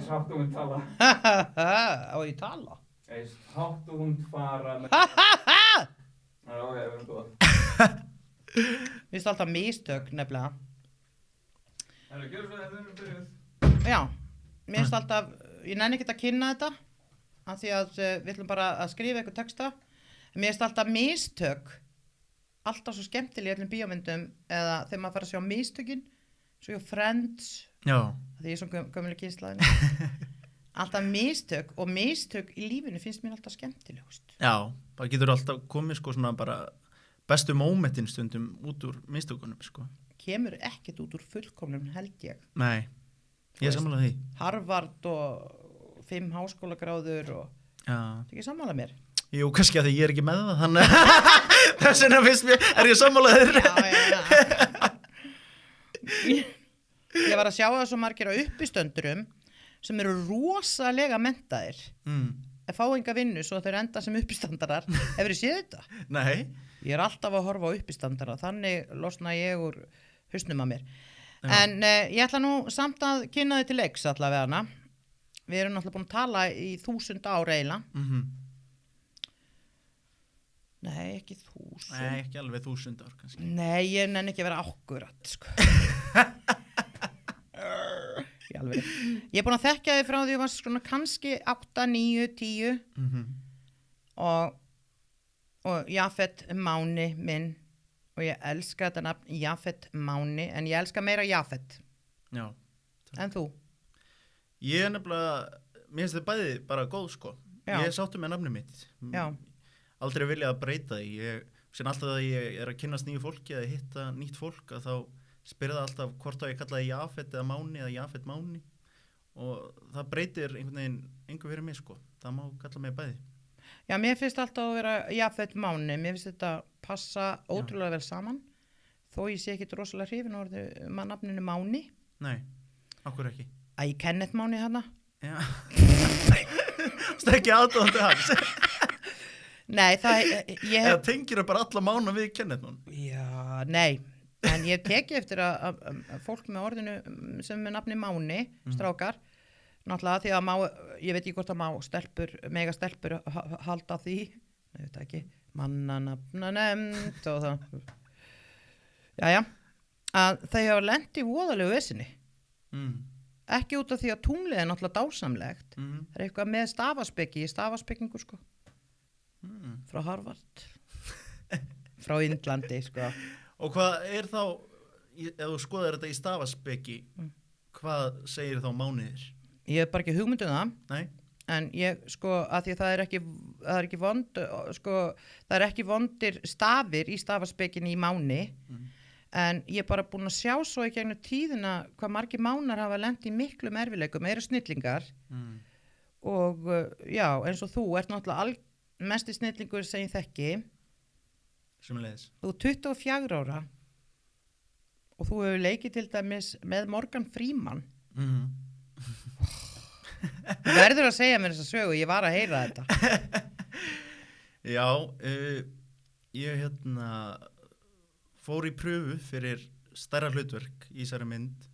Eins hátt og hún tala. Á ég tala? Eins hátt og hún fara með... Ok, við erum góð. Mér finnst alltaf mistök nefnilega. Gjörðu svo þetta byrjuð. Já, mér finnst alltaf, ég nenni ekkert að kynna þetta af því að við ætlum bara að skrifa eitthvað texta. Mér finnst alltaf mistök alltaf svo skemmtileg í öllum bíómyndum eða þegar maður fara að sjá mistökin svo hjá Friends. Já. Því ég er svona gömlu kynslaðin. Alltaf mistök og mistök í lífinu finnst mér alltaf skemmtilegust. Já, það getur alltaf komið sko svona bara bestu mómentin stundum út úr mistökunum sko. Kemur ekkert út úr fullkomnum held ég. Nei, ég er sammála því. Harvard og 5 háskólagráður og Já. það ekki sammála mér. Jú, kannski að því ég er ekki með það, þannig þess vegna finnst mér, er ég sammála þér. Já. Ég var að sjá það svo margir á uppistöndurum sem eru rosalega menntaðir. Að fá enga vinnu svo þeir enda sem uppistandarar. Hefurðu séð þetta? Nei. Ég er alltaf að horfa á uppistandara, þannig losna ég úr hausnum að mér. Já. En ég ætla nú samt að kynna þið til leiks allavega hana. Við erum náttúrulega búin að tala í 1000 ár eiginlega. Nei, ekki 1000. Nei, ekki alveg 1000 ár kannski. Nei, ég nenni ekki að vera akkurat, sko. Í alveg. Ég er búin að þekkja þið frá því að ég var svona kannski 8, 9, 10 og Jafet Máni minn og ég elska þetta nafn Jafet Máni en ég elska meira Jafet. Já. En þú? Ég er nefnilega, mér finnst þið bæði bara góð sko. Já. Ég sáttu með nafnið mitt. Já. Aldrei vilja að breyta því. Sen alltaf að ég er að kynnast nýju fólki eða hitta nýtt fólk að þá spyrða alltaf hvort á ég kallaði Jafet eða Máni eða Jafet Máni og það breytir einhvern veginn engu fyrir mig sko. Það má kalla mig bæði. Já, mér finnst alltaf að vera Jafet Máni. Mér finnst þetta passa ótrúlega vel saman þó ég sé ekki rosalega hrifin orðið maður nafninu Máni. Nei, okkur ekki. Æ, Kenneth Máni hana. Já. Stekki aðdóðandi hans. Nei, það Eða tengir það bara alla mána við Kenneth Máni? Já, nei. En ég teki eftir að fólk með orðinu sem með nafni Máni, strákar, náttúrulega því að ég veit ekki hvort að mega stelpur halda því, ég veit ekki, mannanafna nefnd og það. Jæja, að þau hafa lent í voðalegu vesinni. Ekki út af því að tunglið er náttúrulega dásamlegt. Það er eitthvað með stafaspekingu sko. Frá Harvard. Frá Indlandi sko. Og hvað er þá, ef þú skoðar þetta í stafaspeki, hvað segir þá mánuðir? Ég hef bara ekki hugmynd það. Nei. En ég sko, að því að það er ekki vondir stafir í stafaspekinni í máni, en ég er bara búin að sjá svo í gegnum tíðina hvað margir mánar hafa lent í miklum erfiðleikum, eru snillingar, og já, eins og þú ert náttúrulega mesti snillingur sem ég þekki. Sömuleiðis. Þú er 24 ára og þú hefur leikið til dæmis með Morgan Freeman. Þú verður að segja mér þessa sögu, ég var að heyra þetta. Já, ég fór í pröfu fyrir stærra hlutverk í þessari mynd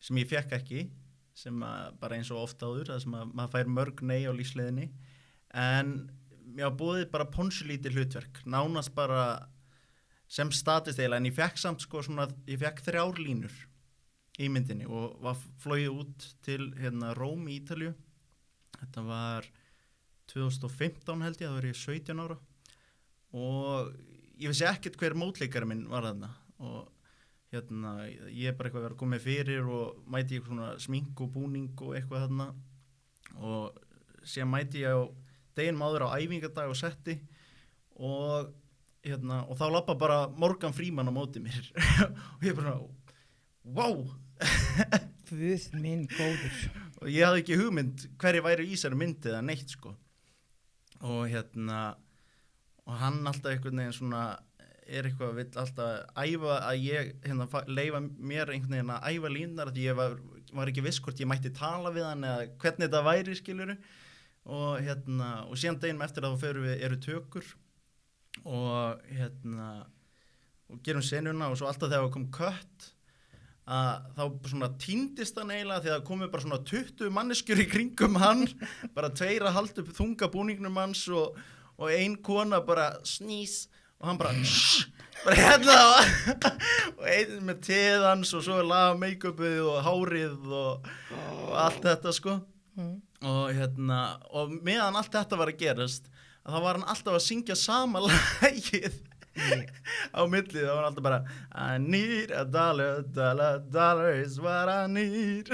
sem ég fekk ekki, sem bara eins og oft áður, það sem maður fær mörg nei á lífsleiðinni, en mér var búið bara ponsulítið hlutverk, nánast bara sem statist eiginlega, en ég fekk samt sko svona, ég fekk 3 línur í myndinni og var flogið út til Róm í Ítalíu. Þetta var 2015 held ég, þá var ég 17 ára og ég vissi ekkert hver mótleikari minn var þarna og ég er bara eitthvað að vera komið fyrir og mæti ég svona smink og búning og eitthvað þarna og síðan mæti ég á deginum áður á æfingadag og setti og þá lappa bara Morgan Freeman á móti mér og ég bara, wow! Guð minn góður. Og ég hafði ekki hugmynd hverju væri í þessari myndi eða neitt sko og og hann alltaf einhvern veginn svona er eitthvað vill alltaf æfa að ég leifa mér einhvern veginn að æfa línar því ég var ekki viss hvort ég mætti tala við hann eða hvernig þetta væri skiluru og síðan deginum eftir að þá eru tökur og gerum senuna og svo alltaf þegar kom kött að þá svona týndist hann eiginlega því að komið bara svona 20 manneskjur í kringum hann, bara 2 að halda upp þunga búningnum hans og ein kona bara snís og hann bara bara hérna og einn með teð hans og svo laga make-upið og hárið og allt þetta sko og meðan allt þetta var að gerast að þá var hann alltaf að syngja sama lagið á milli, þá var hann alltaf bara I need a dollar, dollar, dollar is what I need.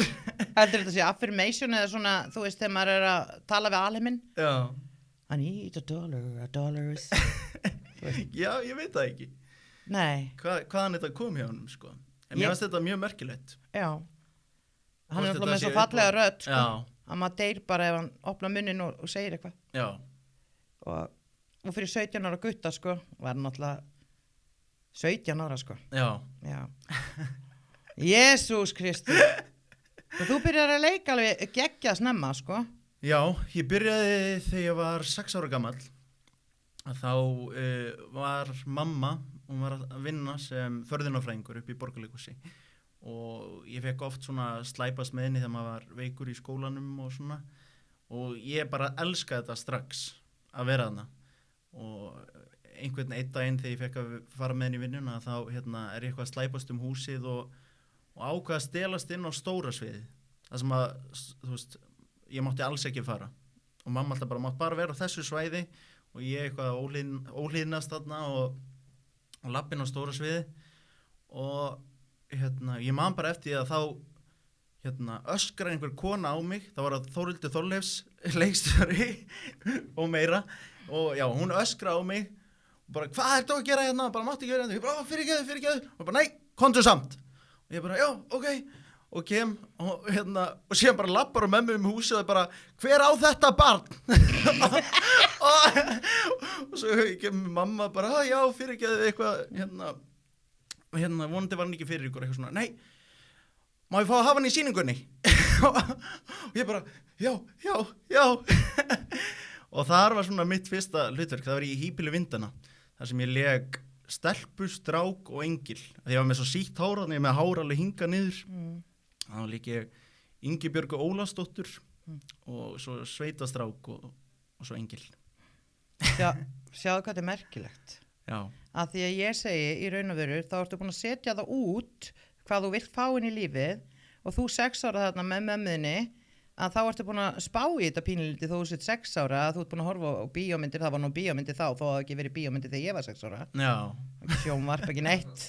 Heldur þetta sé affirmation eða svona, þú veist, þegar maður að tala við alheiminn? Já. I need a dollar is... Já, ég veit það ekki. Nei. Hvaðan þetta kom hjá honum, sko. En mér finnst þetta mjög merkilegt. Já. Hann alltaf með svo fallega rödd, sko. Já. Að maður deyr bara ef hann opna munnin og segir eitthvað. Já. Og fyrir 17 ára gutta, sko, var hann náttúrulega 17 ára, sko. Já. Jesús Kristur. Og þú byrjar að leika alveg geggja snemma, sko. Já, ég byrjaði þegar ég var 6 ára gamall. Þá var mamma, hún var að vinna sem förðunarfræðingur upp í Borgarleikhúsi. Og ég fekk oft svona slæpast með henni þegar maður var veikur í skólanum og svona. Og ég bara elskaði þetta strax að vera þarna. Og einhvern einn daginn þegar ég fekk að fara með henni í vinnuna þá er ég eitthvað að slæpast húsið og ákvað að stelast inn á stóra sviði það sem að, þú veist, ég mátti alls ekki fara og mamma alltaf mátti bara vera á þessu svæði og ég eitthvað óhlýðnast þarna og lappinn á stóra sviði og ég man bara eftir að þá öskrar einhver kona á mig, það var að Þórhildur Þorleifs leikstjóri og meira og já, hún öskra á mig og bara, hvað ertu að gera hérna? Bara mátti ekki vera hérna, ég bara, fyrirgeðu og bara, nei, komdu samt og ég bara, já, ok og kem og og síðan bara lappar og mömmu húsið og bara, hver á þetta barn? og svo kemur mamma bara, já, fyrirgeðu eitthvað vonandi var hann ekki fyrir ykkur eitthvað svona, nei má ég fá að hafa hann í sýningunni? og ég bara, já og þar var svona mitt fyrsta hlutverk, það var í Híbýli vindanna þar sem ég lék stelpu, strák og engil því ég var með svo sítt hár, þannig ég með hár alveg hinga niður þá lék ég Ingibjörgu Ólafsdóttur og svo sveitastrák og svo engil. Sjáðu hvað þetta er merkilegt. Já. Að því að ég segi í raun og veru þá ertu búin að setja það út hvað þú vilt fá inn í lífið og þú 6 ára þarna með mömmuðinni að þá ertu búin að spá í þetta pínlítið þó þú sitt 6 ára að þú ert búin að horfa á bíómyndir, það var nú bíómyndir þá þó að ekki verið bíómyndir þegar ég var 6 ára. Já. Ekki sjónvarp, ekki neitt.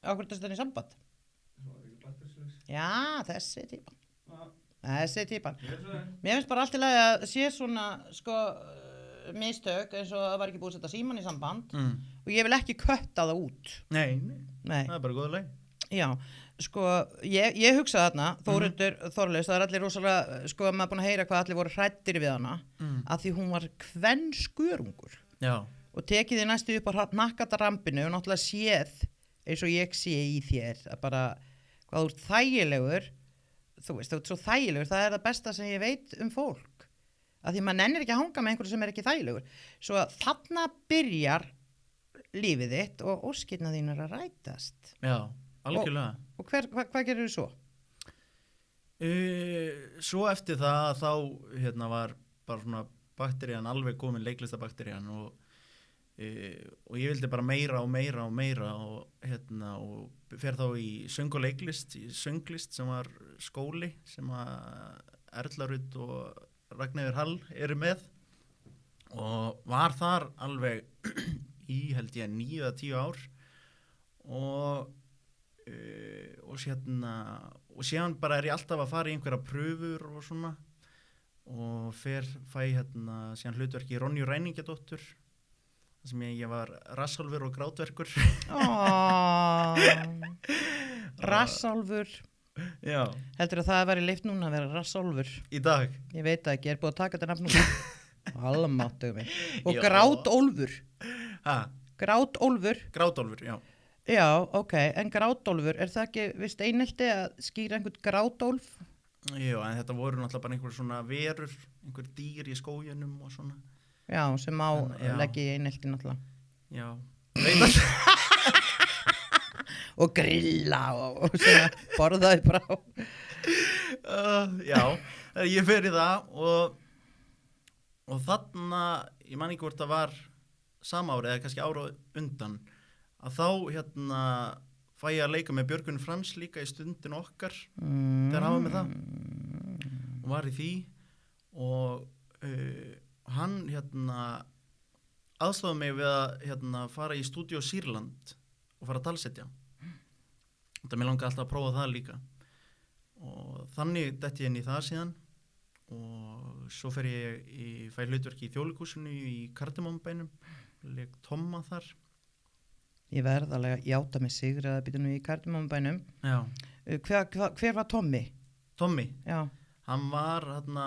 Ákveður þetta í samband? Já, þessi típan. Mér finnst bara allt í lagi að sé svona sko mistök eins og það var ekki búið að setja síman í samband og ég vil ekki kötta það út. Nei, það er bara góða leið. Já, sko, ég hugsa þarna, Þórhildur Þorleifs, það er allir rosalega, sko, maður búin að heyra hvað allir voru hræddir við hana, að því hún var kvenskörungur. Já. Og tekið þið næstu upp á hnakkatarampinu og náttúrulega séð, eins og ég sé í þér, að bara, hvað þú ert þægilegur, þú veist, þú ert svo þægilegur, það er það besta sem ég veit fólk. Að því maður nennir ekki að hanga með einhverju sem er ekki þægilegur. Svo að þarna byrjar lífið þitt og óskirna þín að rætast. Já. Algjörlega. Og hvað gerir þú svo? Svo eftir það þá var bara svona bakterían alveg komin, leiklistabakterían og ég vildi bara meira og fer þá í söng og leiklist, í sönglist sem var skóli sem að Erla Rut og Ragnheiður Hall eru með og var þar alveg í held ég 9-10 ár og síðan bara er ég alltaf að fara í einhverja pröfur og svona og fæ síðan hlutverk í Ronju Ræningjadóttur þar sem ég var Rassálfur og grátverkur. Rassálfur. Já. Heldur að það væri leyft núna að vera Rassálfur? Í dag? Ég veit það ekki, er búið að taka þetta nafn núna. Almáttuð mig. Og Grátólfur. Hæ? Grátólfur, já. Já, ok, en Grátólfur, er það ekki vist einelti að skýra einhvern Grátólf? Jú, en þetta voru náttúrulega bara einhver svona verur, einhver dýr í skóginum og svona. Já, sem leggja í einelti náttúrulega. Já, veit að og grilla og svona borðaði bara á. Já, ég fer í það og þarna, ég man ekki hvort það var sama ári eða kannski ára undan, að þá hérna fæ ég að leika með Björgvin Frans líka í Stundin okkar, þegar hafa með það og var í því og hann hérna aðstofaði mig við að hérna fara í Stúdíó Sýrland og fara að talsetja. Þetta mér langaði alltaf að prófa það líka og þannig detti ég inn í það síðan og svo fer ég fæ hlutverk í Þjóðleikhúsinu í Kardimonbænum, leik Tomma þar. Ég verð alveg að játa mig sigur að býta nú í Kardimonbænum. Já. Hver var Tommi? Tommi? Já. Hann var hérna,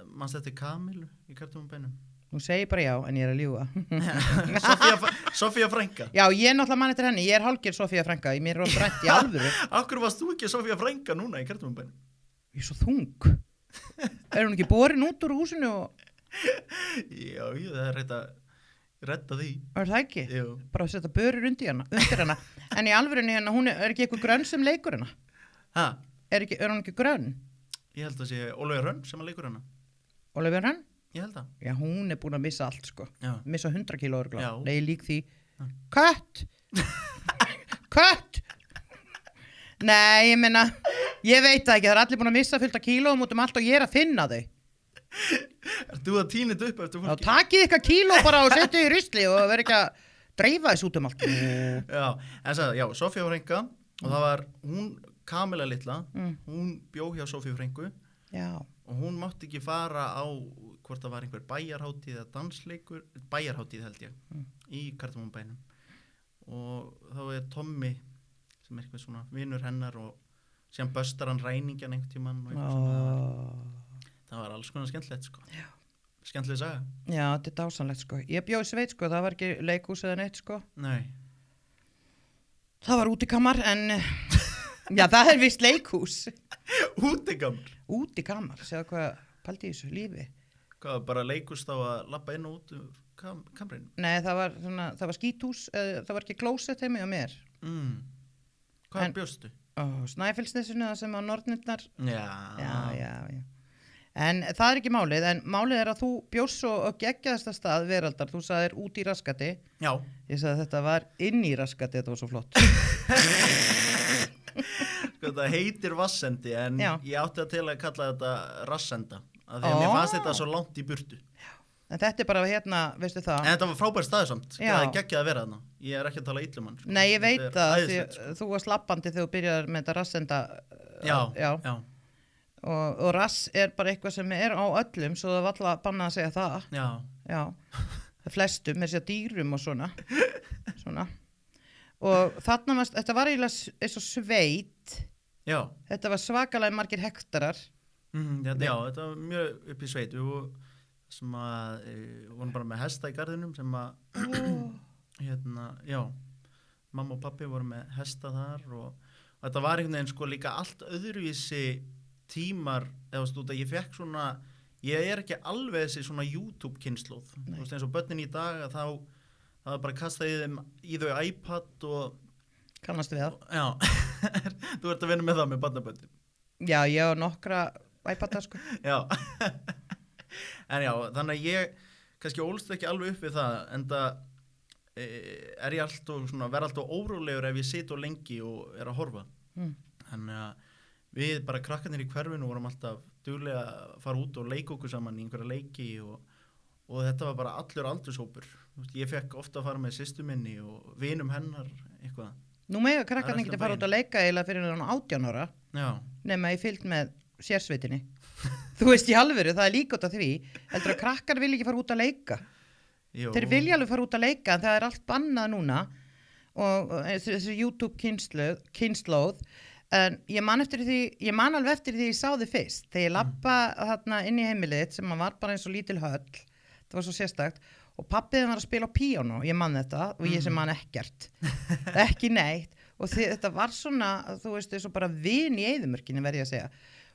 mannst eftir Kamilu í Kardimonbænum. Nú segi ég bara já, en ég er að ljúga. Sofía frænka. Já, ég er náttúrulega mann eftir henni, ég er hálfgerð Sofía frænka, mér er oft rætt í alvöru. Akkur varst þú ekki Sofía frænka núna í Kardimonbænum? Ég er svo þung. Er hún ekki borin út úr húsinu og... Já, það er rétt að redda því. Er það ekki? Jú. Bara að setja börur undir hana. En í alvörunni hérna, hún er ekki eitthvað grönn sem leikur hana? Ha? Er hún ekki grönn? Ég held að sé Ólafur Hrönn sem að leikur hana. Ólafur Hrönn? Ég held að. Já, hún er búin að missa allt, sko. Já. Missa 100 kíló örgla. Já. Nei, lík því. Kött! Kött! Nei, ég meina, ég veit það ekki, það er allir búin að missa fullt af kílóum út allt og ég er að finna þau. Ert þú að tína þetta upp eftir fólki? Já, takið ykkar kíló bara og setju í risli og verð ekki að dreifa þess út allt. Já, en sagði, já, Sofía frænka og það var hún, Kamila litla, hún bjó hjá Sofíu frænku. Já. Og hún mátti ekki fara á hvort það var einhver bæjarhátíð eða dansleikur, bæjarhátíð held ég, í Kardimonbænum. Og þá er Tommi sem er eitthvað svona vinur hennar og síðan böstar hann ræningjan einhvern tímann og eitthvað svona. Það var alls konar skemmtilegt, sko. Já. Skemmtileg saga. Já, þetta er dásanlegt, sko. Ég bjó í Sveit, sko, það var ekki leikhús eða neitt, sko. Nei. Það var útikamar, en já, það er vist leikhús. Útikamar? Útikamar, segja hvað pældi í þessu lífi. Hvað, bara leikhús þá að labba inn og út úr kamrinu? Nei, það var skíthús, það var ekki klósett heimi á mér. Hvað bjóstu? Snæfellsnesinu, það sem á Nornirnar. Já. En það er ekki málið, en málið er að þú bjóst svo og geggjaðasta stað veraldar, þú sagðir út í Raskati. Já. Ég sagði þetta var inn í Raskati, þetta var svo flott. Sko, það heitir Vatnsendi, en ég átti að til að kalla þetta Rassenda, af því að mér fannst þetta svo langt í burtu. Já. En þetta er bara hérna, veistu það. En þetta var frábær staður samt, það er geggjað að vera þarna. Ég er ekki að tala illum hann. Sko. Nei, ég veit það, því þú varst lappandi þegar þú byrjar með þetta Rassenda. Já. Og rass er bara eitthvað sem er á öllum, svo það var alltaf bannað að segja það. Já. Það flestum, með sér dýrum og svona. Og þarna þetta var eiginlega eins og Sveit. Já. Þetta var svakalega margir hektarar. Já, þetta var mjög upp í Sveit. Sem að vorum bara með hesta í garðinum sem að mamma og pappi voru með hesta þar og þetta var einhvern veginn sko líka allt öðruvísi tímar, eða þú veist, ég fekk svona, ég er ekki alveg þessi svona YouTube-kynnslóð, þú veist, eins og börnin í dag að það var bara kastað í þau iPad og kannast við það. Já, þú ert að vinna með það með barnabörnin. Já, ég og nokkra iPad-a sko. Já, en já, þannig að ég kannski ólst ekki alveg upp við það, en það er ég alltaf svona, verð alltaf órólegur ef ég sit og lengi og er að horfa. Þannig að við bara krakkarnir í hverfinu vorum alltaf duglega að fara út og leika okkur saman í einhverja leiki og þetta var bara allur aldurshópur. Ég fekk ofta að fara með systur minni og vinum hennar eitthvað. Nú mega krakkarnir ekki að fara út að leika eiginlega fyrir hann 18 ára. Já. Nema ég fylgd með sérsveitinni. Þú veist í alvöru, það er líka út af því. Heldur að krakkar vilja ekki fara út að leika. Jó. Þeir vilja alveg fara út að leika en það er allt bannað núna og þessi YouTube-kynnslóð. En ég man alveg eftir því ég sá þið fyrst þegar ég labba þarna inn í heimilið sem var bara eins og lítil höll, það var svo sérstakt og pappiðin var að spila á píanó, ég man þetta og ég sem man ekkert ekki neitt og þetta var svona, þú veist, eins og bara vin í eyðimörkinni verð ég að segja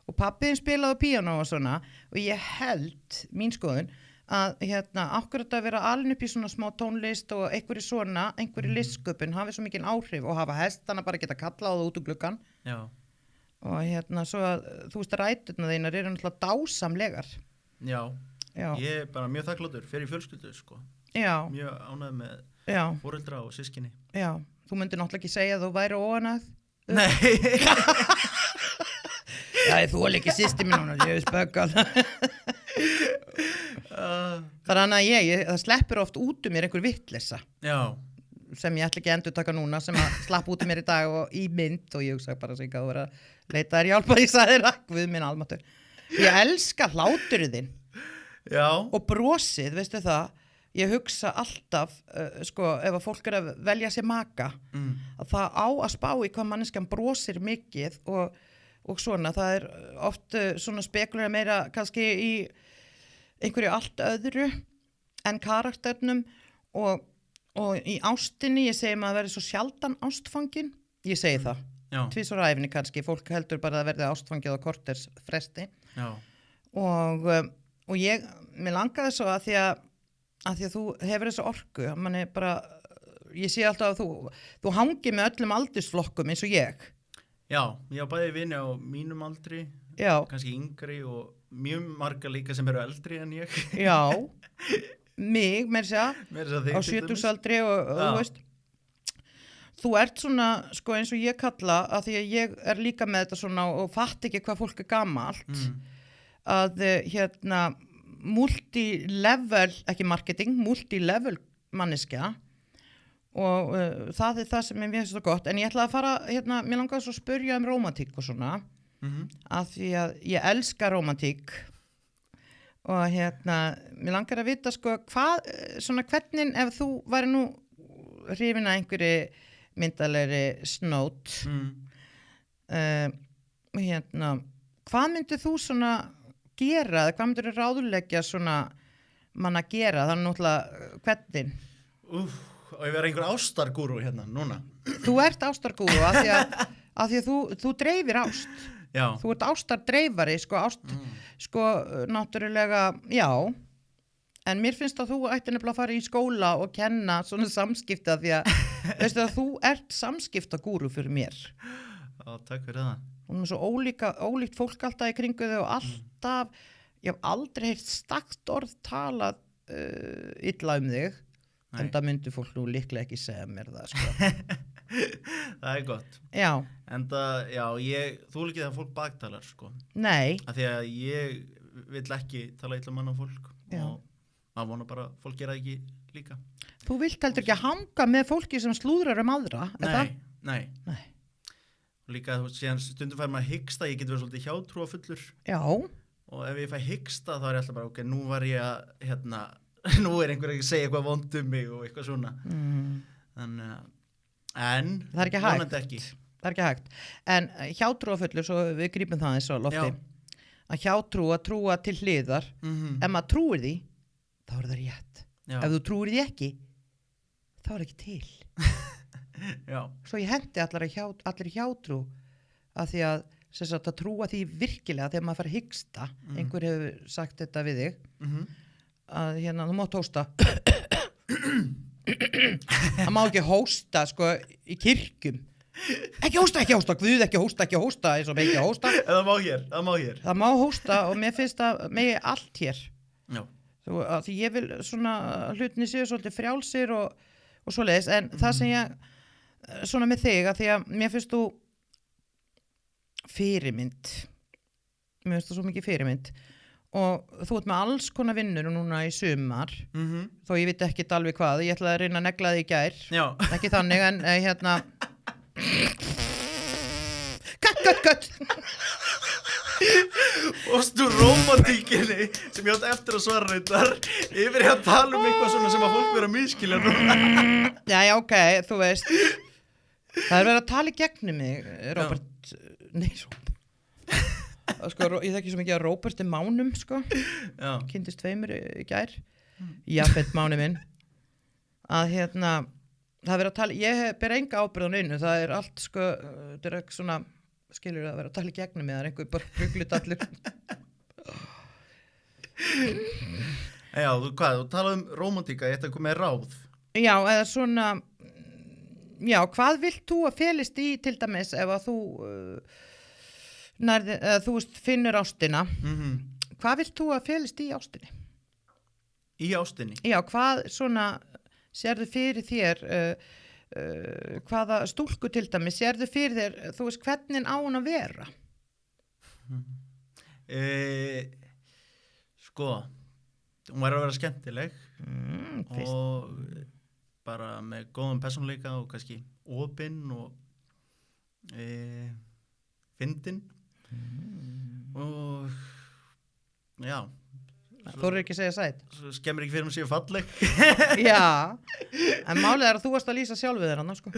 og pappiðin spilaði á píanó og svona og ég held, mín skoðun að akkurat að vera alin upp í svona smá tónlist og einhverju listsköpun hafi svo mikil áhrif og hafa hestana bara geta kalla á það út úr gluggan Já, og svo að þú veist ræturnar þínar eru náttúrulega dásamlegar. já, Já, ég er bara mjög þakkláttur fyrir fjölskyldu, sko. já, Mjög ánægð með já, foreldra og systkini. já. Þú myndir náttúrulega ekki segja að þú væri óanægð. Nei, Já, þú er ekki sýsti mín hún, ég er spöggal. Þannig að það sleppur oft út mér einhver vittleysa já, sem ég ætla ekki að endurtaka núna sem að slapp út mér í dag og í mynd og ég hugsa bara sig að þú verið að leita þér hjálpa ég sagði þér guð minn almáttur. Ég elska hláturinn þinn já, og brosið, veistu það, ég hugsa alltaf, sko, ef að fólk er að velja sér maka, að það á að spá í hvað manneskjan brosir mikið og svona, það er oft svona spekulega meira kannski í einhverju allt öðru en karakternum og í ástinni, ég segi maður að verði svo sjaldan ástfangin, ég segi það, já, tvisvar á æfinni kannski, fólk heldur bara að verði ástfangið á korters fresti já, og mér langaði svo að því að þú hefur þessu orku, manni bara, ég sé alltaf að þú hangir með öllum aldursflokkum eins og ég. já, ég á bæði vini á mínum aldri, Já, kannski yngri og mjög marga líka sem eru eldri en ég. já, mig, mér segja, Meira að segja þig á til dæmis. 70-aldri og þú Já. veist, þú ert svona, sko eins og ég kalla, að því að ég er líka með þetta svona og fatt ekki hvað fólk er gamalt, að multi-level, ekki marketing, multi-level manneskja og það er það sem mér finnst svo gott, en ég ætla að fara, mér langaði svo að spyrja um rómantík og svona, af því að ég elska rómantík og mér langar að vita sko hvað, svona hvernig ef þú væri nú hrifin að einhverju myndalegri snót hvað myndir þú svona gera, eða hvað myndir þú ráðulegja svona mann að gera, þannig náttúrulega hvernig Og ég vera einhver ástargúrú hérna, núna. þú ert ástargúru af því að þú dreifir ást Já, þú ert ástardreifari sko náttúrulega já, en mér finnst að þú ætti nefnilega að fara í skóla og kenna svona samskipta því að veistu að þú ert samskiptagúru fyrir mér já, takk fyrir það. hún er svo ólíkt fólk alltaf í kringu þau og alltaf ég hef aldrei heyrt stakt orð talað illa um þig Nei. en það myndi fólk nú líklega ekki segja mér það sko. Það er gott. Já, En það, já, þú líkið það fólk baktalar, sko. nei, Af því að ég vill ekki tala illa mann á fólk. Já. Og maður vona bara að fólk gera ekki líka. þú vilt heldur ekki hanga með fólki sem slúðrar um aðra er það? Nei. Nei. Og líka, þú veist, síðan stundum fær maður hyggsta, ég get verið svolítið hjátrúafullur. Já, Og ef ég fæ hyggsta þá er ég alltaf bara, ok, nú var ég að, nú er einhver að segja eitthvað vond um mig og eitthvað svona. Þannig að, en Það er ekki hægt. vonandi ekki. það er ekki hægt en hjátrúafullur, svo við grípum það eins og lofti Já. að hjátrúa trúa til hliðar ef maður trúir því þá er það rétt Já. ef þú trúir því ekki þá er það ekki til Já, svo ég hendi allir hjátrú að því að sem sagt, að trúa því virkilega þegar maður fara að hyggsta einhver hefur sagt þetta við þig að þú mátt hósta það má ekki hósta sko í kirkjum ekki hósta, Guð ekki hósta eins og með ekki hósta það má hér. það má hósta og mér finnst það megi allt hér Já, því ég vil svona hlutinni séu svolítið frjálsir og svoleiðis en það sem ég svona með þig að því að mér finnst þú fyrirmynd mér finnst það svo mikið fyrirmynd og þú ert með alls konar vinnur núna í sumar þó ég veit ekki alveg hvað ég ætlaði að reyna að negla þig í gær já, ekki þannig en Cut Fórstu rómantíkinni sem ég átt eftir að svara reyndar yfir að tala um eitthvað svona sem að fólk vera að miskilja núna. Já, ok, þú veist það er verið að tala í gegnum mig Róbert, nei sko, ég þekki svo mikið að Róbert er mánum sko, Já, kynntist tveimur í gær Jafet mánu minn að það er verið að tala ég ber enga ábyrgð á neinu það er allt sko, þetta er ekki svona skilur að vera að tala í gegnum mig það er einhver bara bruglut allir Já, þú talaði rómantíka, ég ætti að koma með ráð. Já, eða svona, já, hvað vilt þú að felist í til dæmis ef að þú, þú veist, finnur ástina, hvað vilt þú að felist í ástinni? Í ástinni? Já, hvað svona sérðu fyrir þér, hvaða stúlku til dæmis, sérðu fyrir þér, þú veist, hvernig á hún að vera? Sko, hún væri að vera skemmtileg Fyrst. og bara með góðan persónuleika og kannski opinn og fyndin og já, Þú eru ekki að segja sæt. svo skemmir ekki fyrir hún séu falleg. Já, en málið er að þú varst að lýsa sjálfu þér hann, sko.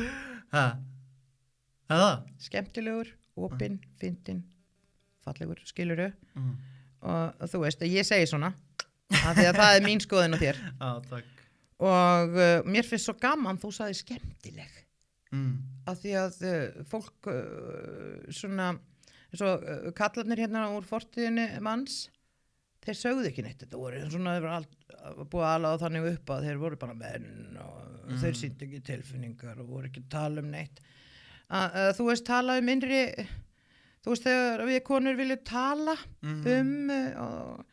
Ha? Það? Skemmtilegur, opinn, fyndinn, fallegur, skilurðu. Og þú veist, ég segi svona, af því að það er mín skoðun á þér. Já, takk. Og mér finnst svo gaman þú sagði skemmtileg. Af því að fólk svona, svo kallarnir hérna úr fortíðinni manns, þeir sögðu ekki neitt, þetta voru svona, þeir voru búið að alaða þannig upp að þeir voru bara menn og þeir sýndu ekki tilfinningar og voru ekki að tala um neitt. Þú veist, tala um innri, þú veist, þegar við konur viljum tala og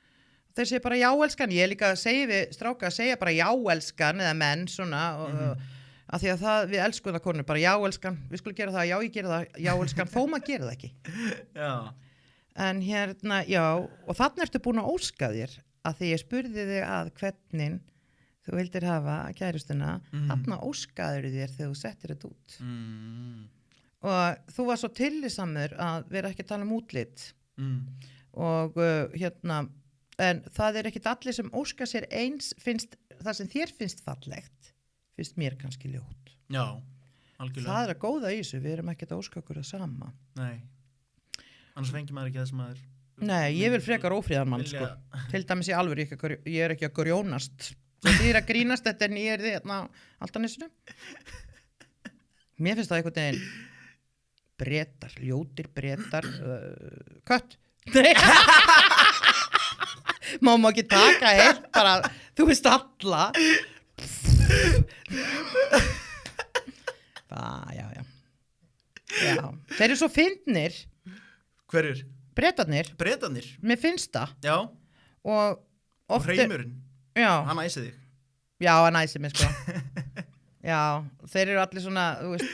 þeir segja bara já elskan, ég líka segi við stráka að segja bara já elskan eða menn svona og af því að við elskum það konur, bara já elskan, við skulum gera það, já ég gera það, já elskan, þó maður gera það ekki. Já. En hérna, já, og þarna ertu búin að óska þér að því ég spurði þig að hvernig þú vildir hafa kærustuna, þarna óskaður þér þegar þú settir þetta út. Og þú var svo tillisamur að vera ekki að tala um útlit og hérna, en það er ekkit allir sem óska sér eins, finnst það sem þér finnst fallegt, finnst mér kannski ljótt. Já, algjörlega. Það er að góða í þessu, við erum ekkit að óska okkur það sama. Nei. Annars fengi maður ekki það sem maður... Nei, ég vil frekar ófríðan mann, sko. Til dæmis í alvöru, ég er ekki að grjónast. Ég er að grínast, þetta er nýjörði hérna Altanessinu. Mér finnst það einhvern veginn Bretar, ljótir Bretar, kött. Má ekki taka heilt, bara, þú veist alla. Já. Já, þeir eru svo fyndnir. Hverjur? Bretarnir. Bretarnir? Mér finnst það. Já. Og Og hreimurinn? Já. Hann æsi þig? Já, hann æsi mig, sko. Já, þeir eru allir svona, þú veist,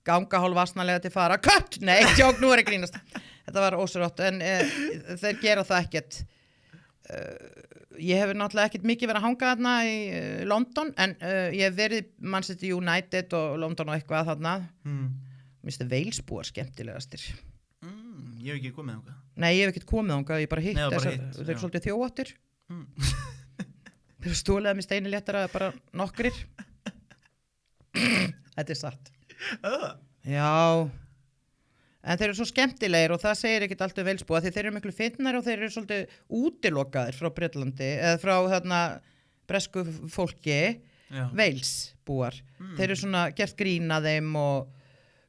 ganga hálf vasnalega til fara. Kött! Nei, tjók, nú er ég grínast. Þetta var ósrótt, en þeir gera það ekkert. Ég hefur náttúrulega ekkert mikið verið að hanga þarna í London, en ég hef verið Manchester United og London og eitthvað þarna. Mér finnst Walesbúar skemmtilegastir. Ég hef ekki komið þangað. Nei, ég hef ekkert komið þangað, ég bara hitt. Nei, bara hitt, þeir eru já. svolítið þjóðáttir. Þeir eru stólega með steini léttara, bara nokkrir. Þetta er satt. Já. En þeir eru svo skemmtilegir og það segir ekkert allt Walesbúa því þeir eru miklu fyndnari og þeir eru svolítið útilokaðir frá Bretlandi eða frá þarna bresku fólki. Walesbúar. Þeir eru svona gert grín að þeim og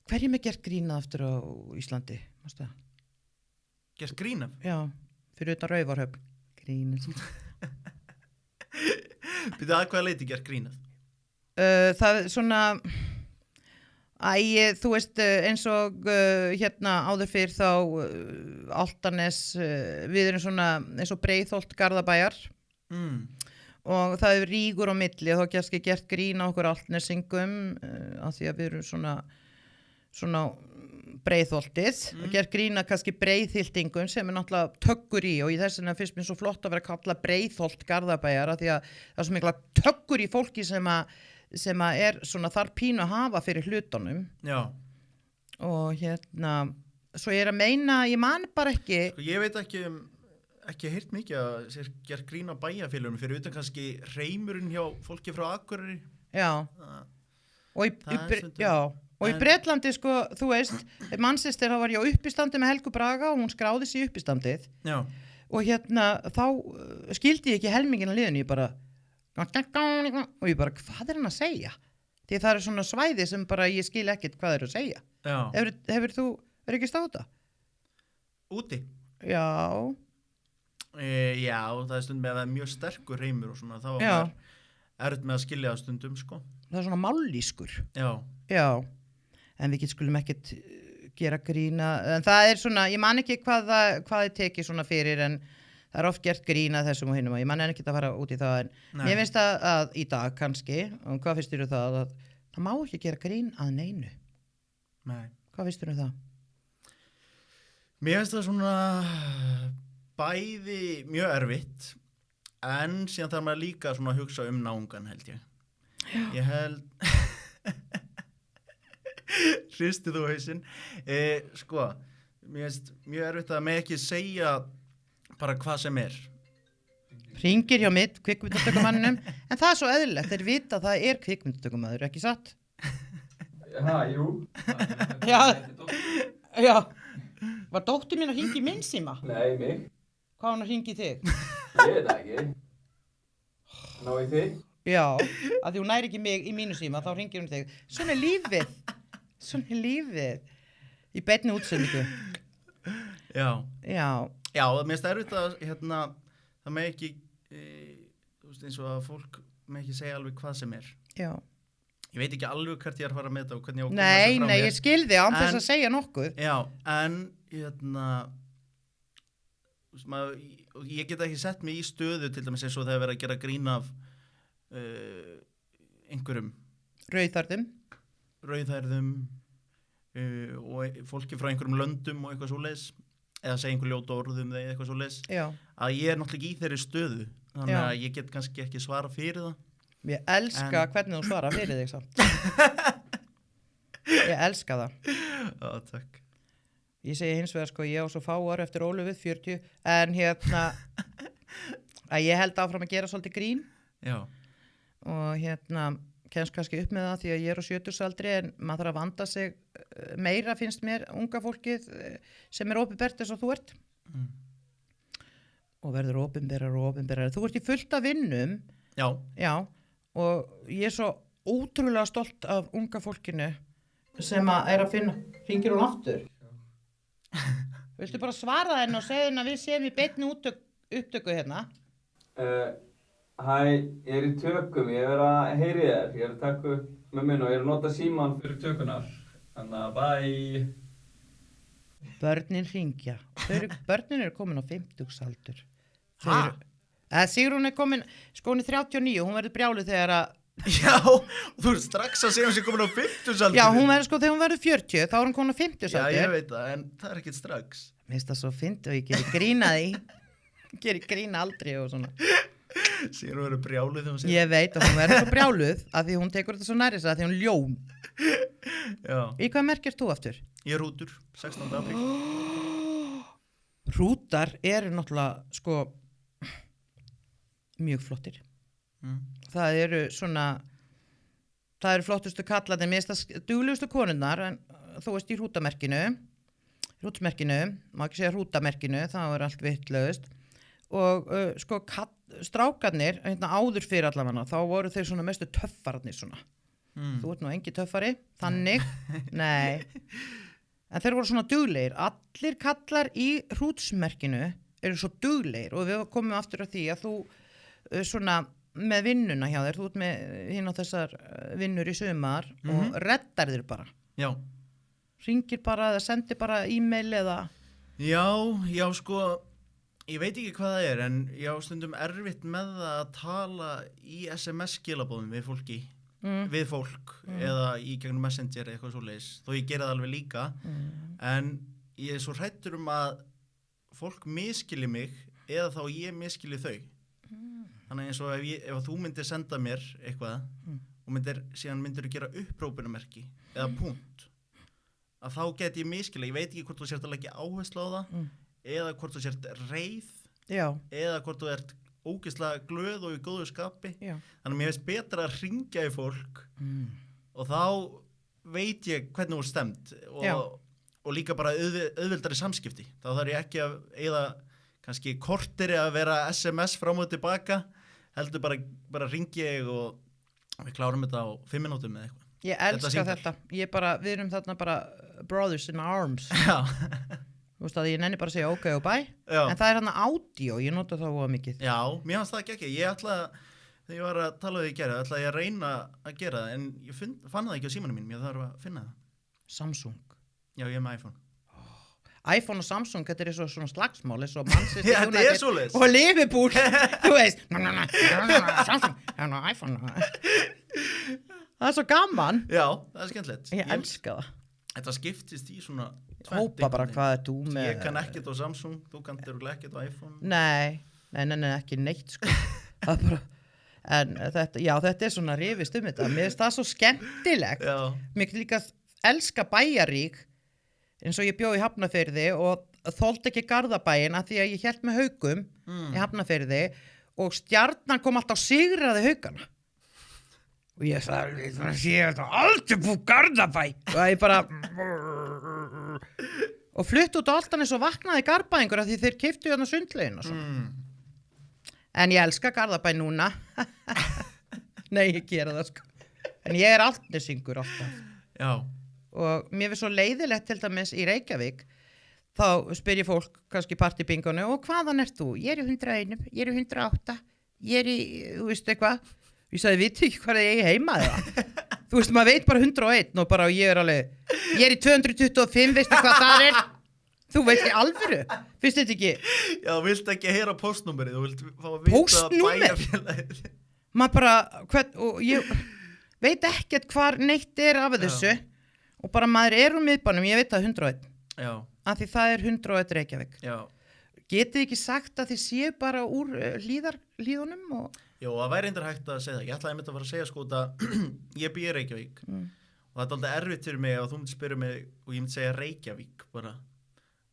hverjum er gert grín að aftur á Íslandi? Mástu það? Gert grín af? Já, fyrir utan Raufarhöfn. Grín. Býtu að hvaða leiti gert grín af? Það er svona þú veist eins og hérna áður fyrr þá Altanes, við erum svona eins og Breiðholt Garðabæjar og það er rígur á milli og þá kannski gert grín á okkur Altanesingum af því að við erum svona Breiðholtið og gert grína kannski Breiðhiltingum sem er náttúrulega töggur í og í þessina finnst mér svo flott að vera að kalla Breiðholt Garðabæjar af því að það er svo mikla töggur í fólki sem að er svona þar pínu að hafa fyrir hlutunum. Já. Og hérna svo ég er að meina, ég man bara ekki sko, ég veit ekki heyrt mikið að sér gert grín á bæjarfélagum fyrir utan kannski hreimurinn hjá fólki frá Akureyri. Já. Og í Bretlandi, sko, þú veist, Manchester, þá var ég á uppistandi með Helgu Braga og hún skráði sig í uppistandið. Já. Og hérna, þá skildi ég ekki helmingina liðinu, ég bara, hvað er hann að segja? Því það er svona svæði sem bara ég skil ekkert hvað er að segja. Já. Hefur þú ekki stáð þetta? Úti? Já. Já, það er stundum með að það er mjög sterkur reymur og svona, þá Já. er erfitt með að skilja það stundum, sko. Það er svona mállýskur. Já, Já, en við skulum ekkert gera grína, en það er svona, ég man ekki hvað þið tekið svona fyrir, en það er oft gert grína þessum og hinnum og ég man ekki að fara út í það, en Nei. mér finnst að í dag kannski, og hvað finnst þér um það, að það má ekki gera grín að neinu. nei. Hvað finnst þér um það? Mér finnst það svona bæði mjög erfitt, en síðan þarf maður líka svona að hugsa um náungan, held ég. Já. Ég held... Hristi þú hausinn. Sko, mér finnst mjög erfitt að með ekki segja bara hvað sem er. Hringir hjá mitt kvikmyndatökumannum, en það er svo eðlilegt, þeir vita að það er kvikmyndatökumaður, ekki satt? Jú. Já. Já. Var dóttir mín að hringi í minn síma? Nei, mig. Hvað var hún að hringi í þig? Ég veit það ekki. Ná í þig? Já, að því hún næri ekki mig í mínu síma, þá hringir hún þig. Svona er lífið. Svona er lífið. Í beinni útsendingu. Já. Já. Já, mér finnst það erfitt að, það með ekki, þú veist, eins og að fólk með ekki segja alveg hvað sem er. Já. Ég veit ekki alveg hvert ég er að fara með þetta og hvernig ég á að koma Nei, þessu frá nei, mér. ég skil þig án þess En- að segja nokkuð. Já, en þú veist, ég get ekki sett mig í stöðu til dæmis eins og þegar verið að gera grín af einhverjum Rauðarðum. rauðhærðum og fólki frá einhverjum löndum og eitthvað svoleiðis eða segja einhver ljóta orðum eða eitthvað svoleiðis Já. að ég er náttúrulega ekki í þeirri stöðu þannig Já. að ég get kannski ekki svara fyrir það. Ég elska hvernig þú svara fyrir þig samt. Ég elska það. Já, takk. Ég segi hins vegar sko, ég á svo fá ára eftir Ólafið 40, en að ég held áfram að gera svolítið grín Já, og kemst kannski upp með það því að ég er á 70-saldri en maður þarf að vanda sig meira finnst mér unga fólkið sem er opinbert eins og þú ert og verður opinberar. Þú ert í fullt af vinnum, já, já, og ég er svo ótrúlega stolt af unga fólkinu sem að er að finna. Hringir hún aftur? Viltu bara svara henni og segja henni að við séum í beinni upptöku hérna? Hæ, ég er í tökum, ég er að heyri þér, ég er að taka upp með minn og ég er að nota síman fyrir tökunar. Þannig að bye. Börnin hringja. Börnin eru komin á 50-aldur. Ha? Sigrún er komin, sko hún er 39, hún verður brjáluð þegar að... já, þú ert strax að segja hún sé komin á 50-aldur. Já, hún verður sko, þegar hún verður 40, þá er hún komin á 50-aldur. Já, ég veit það, en það er ekkert strax. Mér finnst það svo fyndið og ég gerir grína því. Gerir grína aldrei og svona. Sér hún verður brjáluð þegar hún segir. Ég veit að hún verður svo brjáluð að því hún tekur þetta svo næri sig að því hún ljón. Já, Í hvað merkir þú aftur? ég er út úr 16. apríl. Hrútar eru náttúrulega, sko, mjög flottir. Það eru svona, það eru flottustu kallarnir, mér finnst það duglegustu konurnar, en þú veist í hrútamerkinu, má ekki segja hrútamerkinu, það er allt vitlaust. Og sko, strákarnir, áður fyrir allavega, þá voru þeir svona mestu töffararnir svona. Þú ert nú engi töffari, þannig, nei. En þeir voru svona duglegir. Allir kallar í hrútsmerkinu eru svo duglegir og við komum aftur að því að þú svona með vinnuna hjá þér, þú ert með hinn á þessar vinnur í sumar og reddar þér bara. Já. Hringir bara eða sendir bara e-mail eða... Já, sko, ég veit ekki hvað það er, en ég á stundum erfitt með það að tala í SMS-skilabóðum við fólki. Við fólk eða í gegnum Messenger eða eitthvað svoleiðis, þó ég gera það alveg líka en ég er svo hræddur að fólk miskili mig eða þá ég miskili þau þannig eins og ef þú myndir senda mér eitthvað og síðan myndir þú gera upprópunamerki eða punkt að þá get ég miskili, ég veit ekki hvort þú sért að leggja áherslu á það eða hvort þú sért reið eða hvort þú ert ógeðslega glöð og í góðu skapi. Já. Þannig að mér finnst betra að hringja í fólk og þá veit ég hvernig þú er stemt og líka bara auðveldari samskipti. Þá þarf ég ekki að eyða kannski korteri að vera SMS fram og tilbaka, heldur bara hringi ég og við klárum þetta á 5 mínútum eða eitthvað. Ég elska þetta. Við erum þarna bara brothers in arms. Já. Þú veist að ég nenni bara að segja ok og bye. Já. En það hann audio, ég nota það of mikið. Já, mér fannst það ekki. Ég ætlaði, þegar ég var að tala við í gera, ætlaði ég að reyna að gera það, en ég fann það ekki á símanum mínum, ég þarf að finna það. Samsung. Já, ég er með iPhone. iPhone og Samsung, þetta er svona slagsmál, eins og Manchester Já, þetta er svoleiðis. og Liverpool, þú veist, Samsung, iPhone. Það er svo gaman. Já, það er skemmtilegt. Ég elska það. Þetta skiptist í svona Hópa bara hvað er þú með. Ég kann ekkert á Samsung, þú kannst örugglega ekkert á iPhone. Nei, ekki neitt sko. Það er bara, en þetta er svona rifist þetta. Mér finnst það svo skemmtilegt. Já. Mér líka elska bæjarík, eins og ég bjó í Hafnarfirði og þoldi ekki Garðabæinn af því að ég hélt með Haugum í Hafnarfirði og Stjarnan kom alltaf sigraði Haugana. Og ég sagði, það sé aldrei búið Garðabæ. Og ég bara og flutt út á Álftanes og vaknaði Garðbæingur af því þeir keyptu hérna sundlaugina og svo. En ég elska Garðabæ núna. Nei, ég gera það sko. En ég er Álftanesingur alltaf. Já. Og mér finnst svo leiðilegt til dæmis í Reykjavík, þá spyr ég fólk kannski í partybingonu, og hvaðan ert þú? Ég er í 101, ég er í 108, ég er í, þú veist eitthvað. Ég sagði, veit ekki hvað ég heima það. Þú veist, maður veit bara 101 og bara ég er alveg, ég er í 225, veistu hvað það er? Þú veist í alvöru, finnst þetta ekki? Já, þú vilt ekki heyra postnúmerið, þú vilt fá að vita Póstnúmer? bæjarfélagið. Maður bara, og ég veit ekkert hvar neitt er af þessu og bara maður er úr miðbænum, ég veit það 101. Já. Af því það er 101 Reykjavík. Já. Getið ekki sagt að þið séu bara úr hlíðunum og... Jó, það væri reyndar hægt að segja það. Ég ætlaði einmitt að fara að segja sko að ég bý í Reykjavík og það er aldrei erfitt fyrir mig að þú myndir spyrja mig og ég myndi segja Reykjavík bara.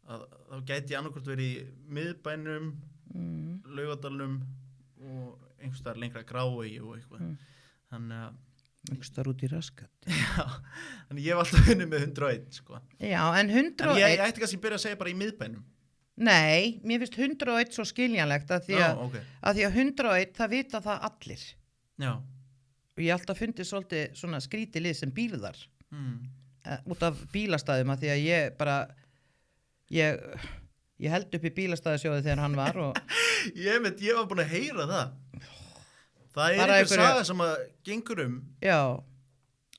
Þá gæti ég annarkvort verið í miðbænum, Laugardalnum og einhvers staðar lengra Grávegi og eitthvað. Þannig að... Einhvers staðar út í Raskat. Já, þannig ég hef alltaf vunnið með 101 sko. Já, en 101... En ég ætti kannski að byrja að segja bara í miðbænum. Nei, mér finnst 101 svo skiljanlegt að því að 101, það vita það allir. Já. Og ég alltaf fundið svolítið svona skrítið lið sem bílðar út af bílastæðum að því að ég bara, ég held upp í bílastæðasjóði þegar hann var og... Ég var búin að heyra það. Það er einhver saga sem að gengur Já.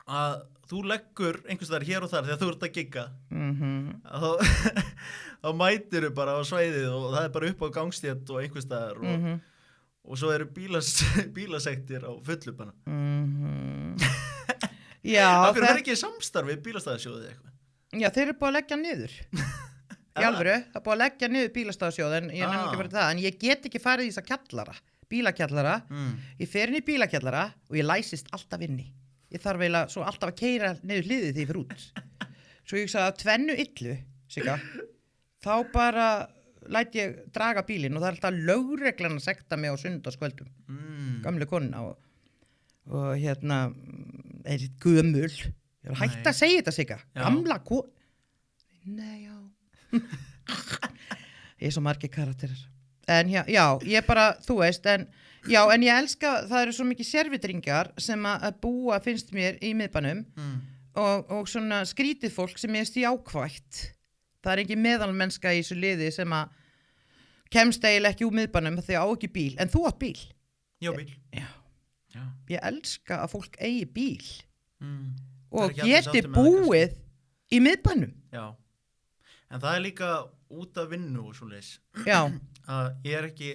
Að þú leggur einhvers þar hér og þar þegar þú ert að gigga þá mætir þú bara á svæðið og það er bara upp á gangstétt og einhvers þar og svo eru bílasektir á fullu bara Já, það er ekki samstarf við bílastæðasjóðið eitthvað Já, þeir eru búin að leggja niður í alvöru, það er búin að leggja niður bílastæðasjóð en ég nefnir ekki fyrir það en ég get ekki farið í þessa kjallara bílakjallara, ég fer inn í bílakjallara og ég læsist alltaf inni ég þarf eiginlega svo alltaf að keyra niður hliðið því fyrir út svo ég sagði að tvennu illu Sigga, þá bara læt ég draga bílinn og það er alltaf lögreglan að sekta mig á sunnudagskvöldum gamlu konuna og hérna er þetta gömul ég er hægt að segja þetta Sigga gamla nei já ég er svo margir karakterir en já, ég bara, þú veist en ég elska, það eru svo mikið servitringar sem að búa finnst mér í miðbænum og svona skrítið fólk sem er jákvætt það er ekki meðalmennska í þessu liði sem að kemst eiginlega ekki úr miðbænum því að á ekki bíl, en þú átt bíl Já, bíl Já. Ég elska að fólk eigi bíl og geti geti búið í miðbænum Já, en það er líka út af vinnu og svoleiðis Já að ég er ekki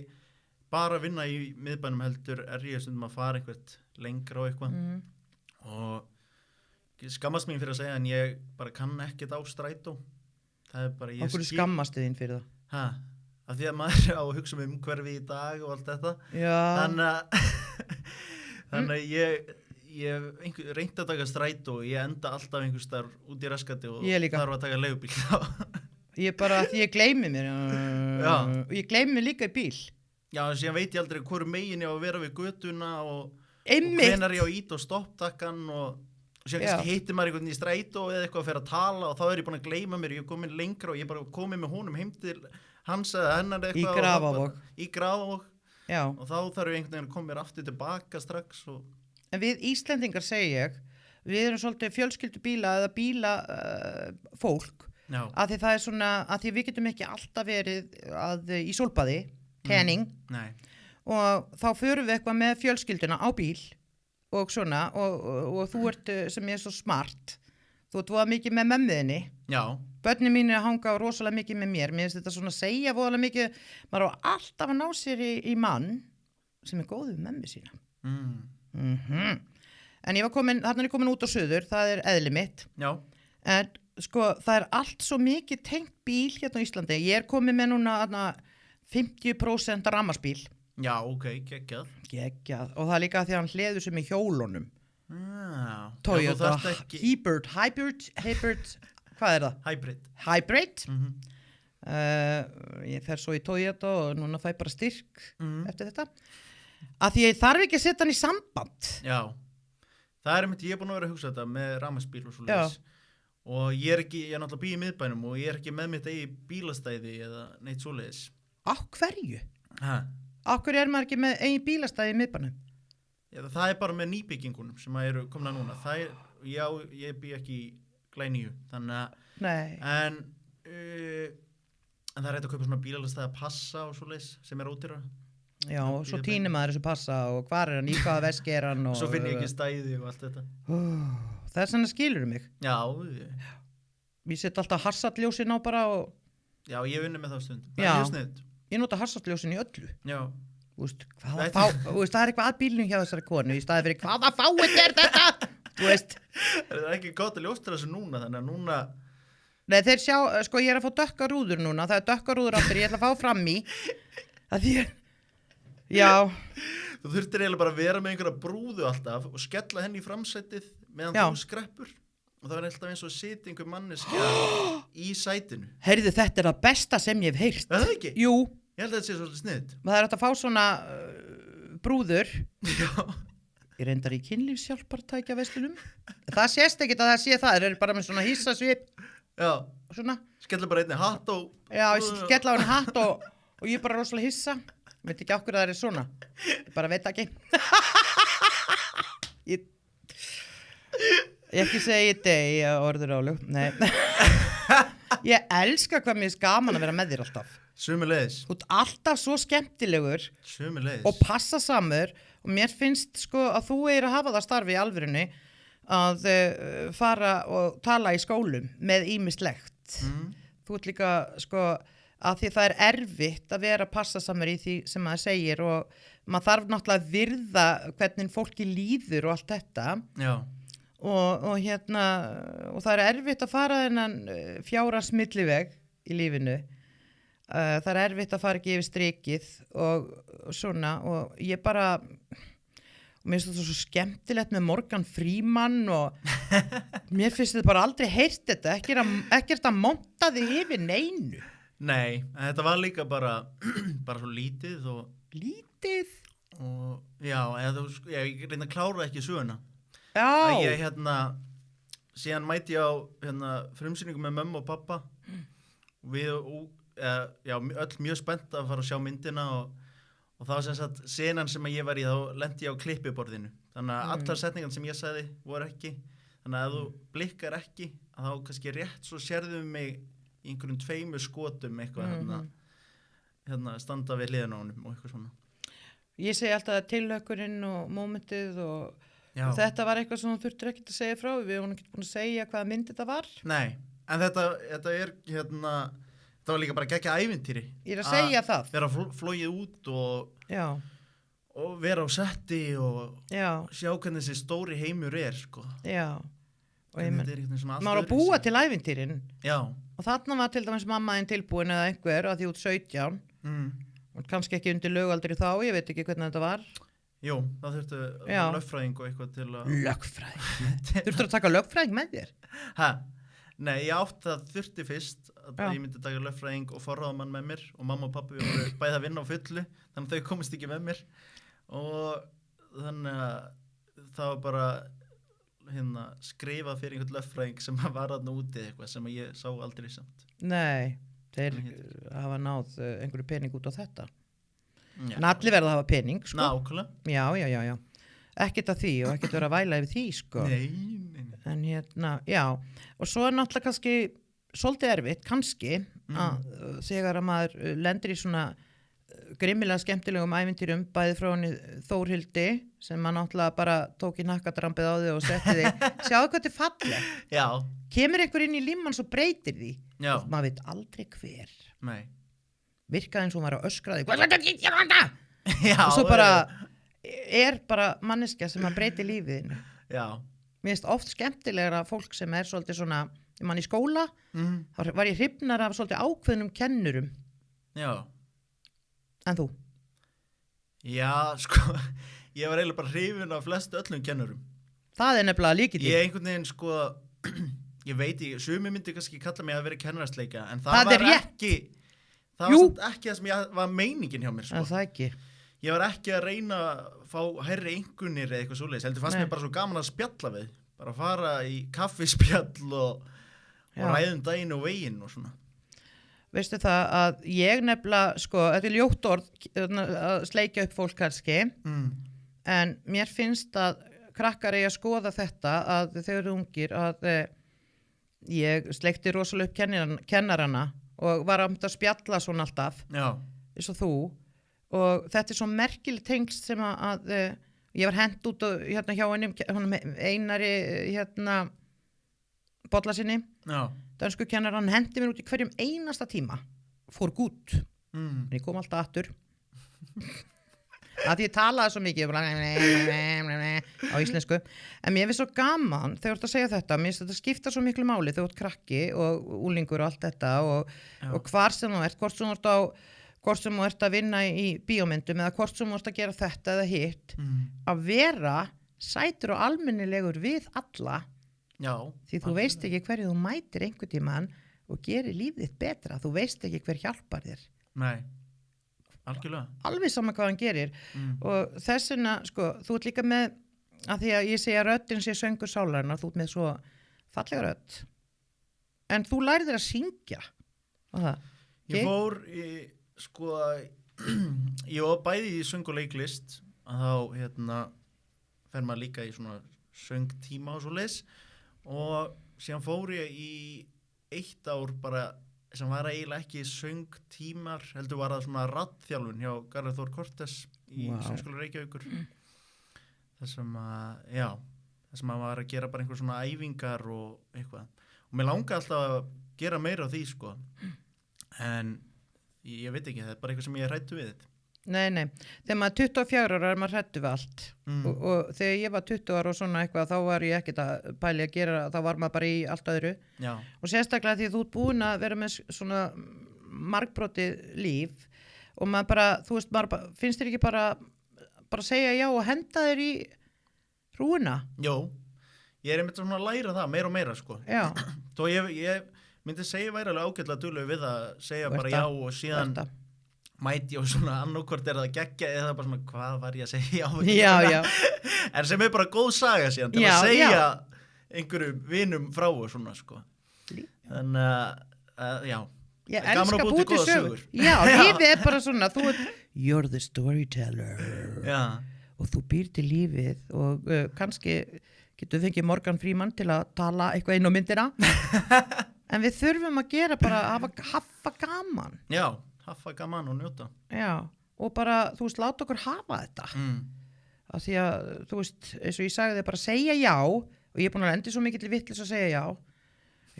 bara að vinna í miðbænum heldur er ég stundum að fara einhvert lengra og eitthvað og skammast mín fyrir að segja en ég bara kann ekkert á strætó það er bara Okkur skammast þín fyrir það af því að maður á að hugsa um hverfi í dag og allt þetta þannig að ég reyndi að taka strætó og ég enda alltaf einhvers þar út í Raskati og þarf að taka leigubíl ég bara, því ég gleymi mér og ég gleymi mér líka í bíl Já, en síðan veit ég aldrei hvoru megin ég á að vera við götuna og hvenær ég á ít og stopptakkan og síðan kannski hittir maður einhvern í strætó eða eitthvað að fyrir að tala og þá er ég búin að gleyma mér, ég er komin lengra og ég er bara komin með honum heim til hans eða hennar eitthvað í Grafavog og þá þarf ég einhvern veginn að koma mér aftur tilbaka strax En við Íslendingar segi ég, við erum svolítið fjölskyldubíla eða bíla fólk Já. að því það er svona, að því við getum ekki alltaf verið í sólbaði, tanning, Nei. og þá förum við eitthvað með fjölskylduna á bíl og svona, og þú ert sem er svo smart, þú ert voða mikið með mömmuðinni, Já. börnin mín hanga rosalega mikið með mér finnst þetta svona segja voðalega mikið, maður á alltaf að ná sér í mann sem er góður með mömmu sína. En þarna er ég komin út á suður, það er eðli mitt. Já. En sko, það er allt svo mikið tengt bíl hérna á Íslandi. Ég er komin með núna 50% rafmagnsbíl. Já, ok, geggjað. Geggjað. Og það er líka því að hann hleður sem í hjólunum. Já. Toyota, Já, ekki... hybrid, hvað er það? Hybrid. Ég fer svo í Toyota og núna fæ bara styrk eftir þetta. Að því ég þarf ekki að setja hann í samband. Já. Það er einmitt, ég er búin að vera að hugsa þetta með rafmagnsbíl og svo leiðis. Og ég er náttúrulega býð í miðbænum og ég er ekki með mitt eigi bílastæði eða neitt svo leiðis. Á hverju? Hæ? Á hverju er maður ekki með eigi bílastæði í miðbænum? Já, það er bara með nýbyggingunum sem eru komna núna. Það er, ég býð ekki í glæníu, þannig að... Nei. En það er hægt að kaupa svona bílastæði að passa og svo leiðis sem er ódýrara. Já, og svo týnir maður þessu passa og hvar er hann, í hvaða veski er hann og... Svo finn ég ekki stæði og allt þetta. Það er svona skilur mig. Já. Ég set alltaf harsalljósin á bara og... Já, ég vinni með það stund. Já. Það er mjög sniðt. Ég nota harsalljósin í öllu. Já. Þú veist, það er eitthvað að bílnum hjá þessari konu í staði fyrir hvaða fáið er þetta? Þú veist. Það er ekki gott að ljóstra þessu núna, þannig að núna... Nei, þeir sjá, sko, ég er að fá dökka rúður núna. Það er dökka rúður aftur, ég ætla að fá fram í. Að því... Já. Þú þurftir eiginlega bara að vera með einhverja brúðu alltaf og skella henni í framsætið meðan þú skreppur og það var alltaf eins og að sitja einhver manneskja í sætinu. Heyrðu, þetta er það besta sem ég hef heyrt. Er það ekki? Jú. Ég held að þetta sé svolítið sniðt. Það er hægt að fá svona brúður. Já. Ég reyndar í kynlífshjálpartækja veislunum. Það sést ekkert að það sé það. Þeir eru bara með svona hissasvip. Já. Svona. Skella bara einni hatt og... Já, ég skella á henni hatt og ég er bara rosalega hissa. Veit ekki okkur að það er svona. Ég bara veit ekki. Ég ekki segja deg orður álug. Nei. Ég elska hvað mér er gaman að vera með þér alltaf. Sömuleiðis. Þú ert alltaf svo skemmtilegur. Sömuleiðis. Og passa samur. Og mér finnst sko að þú að hafa það starfi í alvörunni að fara og tala í skólum með ýmislegt. Þú ert líka sko... að því það er erfitt að vera passasamur í því sem maður segir og maður þarf náttúrulega að virða hvernig fólki líður og allt þetta. Já. Og það er erfitt að fara þennan fjárans milliveg í lífinu. Það er erfitt að fara ekki yfir strikið og svona og ég bara, og mér finnst þetta svo skemmtilegt með Morgan Freeman og mér finnst þetta bara aldrei heyrt þetta, ekkert að monta þig yfir neinu. Nei, en þetta var líka bara svo lítið og... Lítið? Og já, ég reyndi að klára ekki söguna. Já. Að ég síðan mæti ég á frumsýningu með mömmu og pappa. Við, öll mjög spennt að fara að sjá myndina og það var sem sagt senan sem ég var í, þá lenti ég á klippiborðinu. Þannig að allar setningar sem ég sagði voru ekki. Þannig að ef þú blikkar ekki, að þá kannski rétt svo sérðu mig í einhverjum 2 skotum eitthvað standa við hliðina á honum og eitthvað svona. Ég segi alltaf að tilhökkurinn og mómentið og þetta var eitthvað sem þú þurftir ekkert að segja frá. Við vorum ekki búin að segja hvaða mynd þetta var. Nei, en þetta er þetta var líka bara geggja ævintýri. Ég er að segja það. Vera flogið út og vera á setti og sjá hvernig þessi stóri heimur er sko. Já. Og maður að búa til ævintýrin. Já. Og þarna var til dæmis mammaðin tilbúin eða einhver að því út 17 og kannski ekki undir lögaldri þá, ég veit ekki hvernig þetta var. Jú, það þurftu lögfræðing og eitthvað til að... Lögfræðing? Þurftu að taka lögfræðing með þér? Nei, ég átti það þurfti fyrst að ég myndi taka lögfræðing og forráðamann með mér og mamma og pappi voru bæði að vinna á fullu þannig að þau komist ekki með mér og þannig að það var bara skrifað fyrir einhvern lögfræðing sem var þarna úti eitthvað sem ég sá aldrei samt. Nei, þeir hafa náð einhverju pening út á þetta. En allir verða að hafa pening, sko. Nákvæmlega. Já. Ekkert að því og ekkert vera að væla yfir því, sko. Nei. En já. Og svo er náttúrulega kannski svolítið erfitt, kannski, að þegar að maður lendir í svona grimmilega skemmtilegum ævintýrum, bæði frá henni Þórhildi, sem maður náttúrulega bara tók í nakkadrampið á þig og setti þig, sjáðu hvað þetta er falleg. Já. Kemur einhver inn í límann svo breytir því. Já. Og maður veit aldrei hver. Nei. Virkaði eins og hún var að öskra þig, hvað er þetta að gera þetta? Já. Og svo bara, bara manneskja sem að breyti lífiðinu. Já. Mér finnst oft skemmtilegra fólk sem er svolítið svona, mann í skóla, þá var ég hrifnar af svolítið ákveðnum kennurum. Já. En þú? Já, sko, ég var eiginlega bara hrifin af flestu öllum kennurum. Það er nefnilega líkillinn. Ég einhvern veginn, sko, ég veit ekki, sumi myndi kannski kalla mig að vera kennarastleika, en það Það er var rétt. ekki, það Jú. var samt ekki það sem var meiningin hjá mér, sko. En það ekki. Ég var ekki að reyna að fá hærri einkunnir eða eitthvað svoleiðis, heldur fannst Nei. mér bara svo gaman að spjalla við, bara fara í kaffispjall og Já. ræðum daginn og veginn og svona. Veistu það að ég nefnilega, sko, þetta er ljótt orð að sleikja upp fólk kannski, en mér finnst að krakkar eigi að skoða þetta að þau eru ungir að ég sleikti rosalega upp kennarana og var að spjalla svona alltaf, Já. eins og þú, og þetta er svo merkileg tengst sem að ég var hent út og, hérna hjá honum Einari bolla sinni, Já. dansku kennar, hann hendi mér út í hverjum einasta tíma, fór gút, en ég kom alltaf aftur. Að ég talaði svo mikið á íslensku, en mér finnst svo gaman þegar þú ert að segja þetta, mér finnst þetta skipta svo miklu máli þegar þú ert krakki og úlingur og allt þetta og hvar sem þú ert, hvort sem þú ert að vinna í bíómyndum eða hvort sem þú ert að gera þetta eða hitt, að vera sætur og almennilegur við alla. Já. Því þú veist ekki hverju þú mætir einhvern tímann og gerir lífið þitt betra. Þú veist ekki hver hjálpar þér. Nei, algjörlega. Alveg sama hvað hann gerir. Og þess vegna, sko, þú ert líka með, að því að ég segja röddin sé söngur sálarinnar, þú ert með svo fallega rödd. En þú lærið þér að syngja. Og það. Ég fór í, sko, ég var bæði í söng og leiklist, að þá, fer maður líka í svona söngtíma og svo leis. Og síðan fór ég í 1 ár bara sem var eiginlega ekki söngtímar, heldur var það svona raddþjálfun hjá Garðar Þór Kortes í Söngskóla Reykjavíkur. Það sem að var að gera bara einhver svona æfingar og eitthvað. Og mér langaði alltaf að gera meira á því, sko. En ég veit ekki, það er bara eitthvað sem ég hræddu við þetta. Nei, þegar maður er 24 ára er maður hræddur við allt og þegar ég var 20 ára og svona eitthvað þá var ég ekkert að pæli að gera, þá var maður bara í allt öðru. Já. Og sérstaklega því þú ert búin að vera með svona margbrotið líf og maður bara, þú veist, maður finnst þér ekki bara segja já og henda þér í hrúuna? Jó, ég er einmitt svona að læra það meira og meira, sko. Já. Þó ég myndi segja væri alveg ágætlega duglegur við að segja bara já og síðan mæti og svona annarkvort er það geggja eða bara svona hvað var ég að segja já. En sem er bara góð saga síðan til að segja einhverjum vinum frá og svona, sko. Þannig að já, ég gaman að búti góða sögur. Já, lífið er bara svona, you're the storyteller. Já. Og þú býr til lífið og kannski getur fengið Morgan Freeman til að tala eitthvað inn á myndina. En við þurfum að gera bara að hafa gaman. Já. Hafa gaman og njóta. Já, og bara, þú veist, láta okkur hafa þetta. Af því að, þú veist, eins og ég sagði þig bara segja já, og ég er búin að lendi svo mikill vitlis að segja já.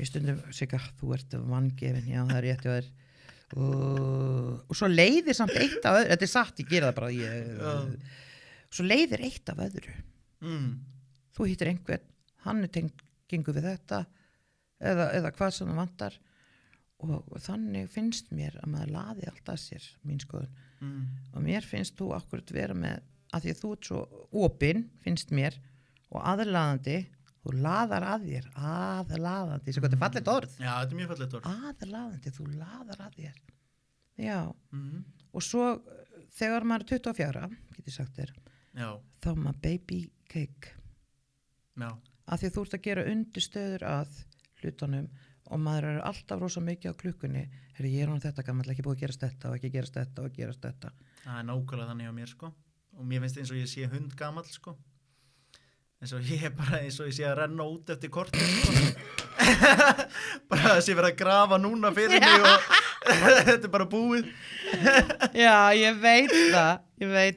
Ég stundum, Sigga, þú ert vangefin, já, það er rétt hjá þér. Og svo leiðir samt eitt af öðru, þetta er satt, ég gera það bara, svo leiðir eitt af öðru. Þú hittir einhvern, hann er tengingu við þetta, eða hvað sem það vantar. Og þannig finnst mér að maður laði allt að sér, mín skoðun. Og mér finnst þú akkurat vera með, að því að þú ert svo opinn, finnst mér, og aðlaðandi, þú laðar að þér, aðlaðandi, svo hvað þetta er fallegt orð. Já, þetta er mjög fallegt orð. Aðlaðandi, þú laðar að þér. Já, og svo þegar maður er 24, get ég sagt þér, þá er maður baby cake. Já. Að því að þú ert að gera undirstöður að hlutunum, og maður er alltaf rosa mikið á klukkunni, ég er hún þetta gamall, ekki búið að gerast þetta og ekki gerast þetta og gerast þetta. Það er nákvæmlega þannig á mér, sko. Og mér finnst eins og ég sé hund gamall, sko. Eins og ég sé að renna út eftir kortið, sko. bara að sé verið að grafa núna fyrir mig og þetta bara búið. Já, ég veit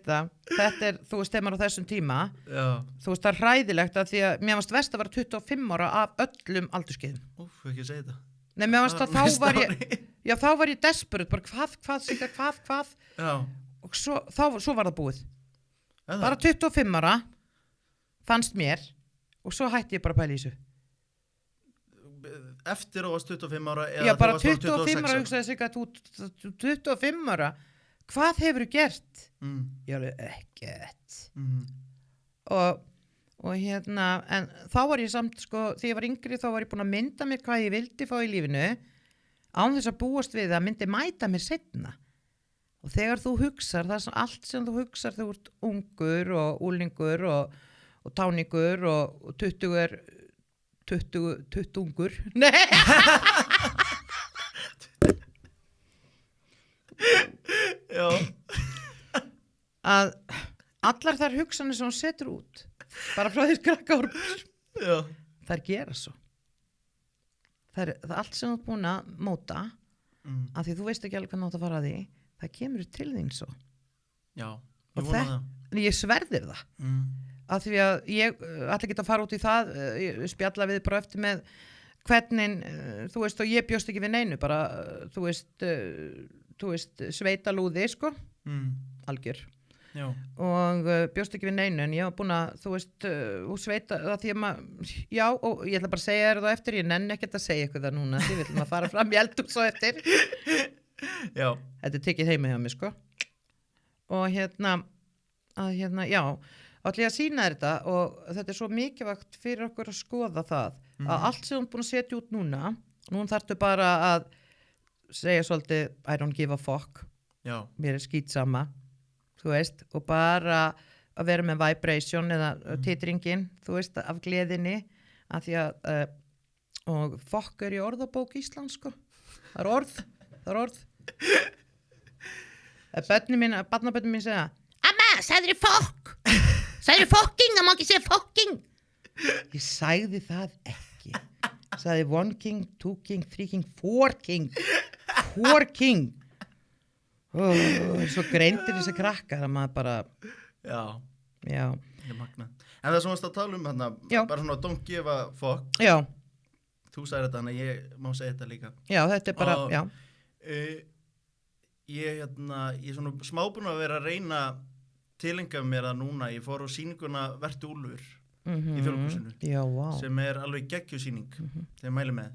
það. Þetta þú veist, þegar maður á þessum tíma, Já. þú veist, það hræðilegt að því að mér varst verst að vera 25 ára af öllum aldurskeiðum. Ekki að segja þetta. Nei, mér varst að þá var ég desperate, bara hvað. Já. Og svo var það búið. Eða? Bara 25 ára fannst mér og svo hætti ég bara að pæla í þessu. Eftir að varst 25 ára eða Já, bara þú varst 25 ára 26 hugsaði sig að þú 25 ára, hvað hefur þú gert? Ég alveg ekkert. Og hérna, en þá var ég samt, sko, þegar ég var yngri þá var ég búin að mynda mér hvað ég vildi fá í lífinu án þess að búast við að myndi mæta mér seinna. Og þegar þú hugsar, það er allt sem þú hugsar, þú ert ungur og úlingur og táningur og 20 ungur. Nei! Já. Að allar þær hugsanir sem hún setur út, bara frá því skrakka ormur, Já. þær gera svo. Það er allt sem þú ert búin að móta, af því þú veist ekki alveg hvernig átt að fara að því, það kemur til þín svo. Já, Og ég vona það. Ég sverðir það. Af því að ég ætla ekki að fara út í það, ég spjalla við bara eftir með hvernig, þú veist, og ég bjóst ekki við neinu, bara, þú veist, sveitalúði, sko, algjör. Já. Og bjóst ekki við neinu, en ég var búin að, þú veist, og sveita, það því að já, og ég ætla bara að segja þér það eftir, ég nenni ekkert að segja ykkur það núna, því við ætlum að fara fram í eldhús svo eftir. Já. Þetta er tekið heima hjá mig, sko. Og hérna, já, ætla ég að sýna þér þetta og þetta er svo mikilvægt fyrir okkur að skoða það að allt sem þú ert búin að setja út núna þarftu bara að segja svolítið I don't give a fuck. Já. Mér er skítsama, þú veist, og bara að vera með vibration eða titringin, þú veist, af gleðinni, af því að og fuck er í orðabók Íslands, sko. Það er orð. Barnabörnin mín segja, amma, sagður þið fuck? Sagður þið fucking? Það má ekki segja fucking. Ég sagði það ekki. Sagði 1 king, 2 king, 3 king, 4 king. 4 king. Svo greindir þessi krakkar að maður bara... Já. Ég magna. En það sem varst að tala um hérna, bara svona don't give a fuck. Já. Þú sagði þetta, þannig ég má segja þetta líka. Já, þetta er bara, já. Ég er svona smábúin að vera að reyna tilenga mér að núna, ég fór á sýninguna Vertu Úlfur í Þjóðleikhúsinu. Já, vá. Sem er alveg geggjusýning, þegar ég mæli með.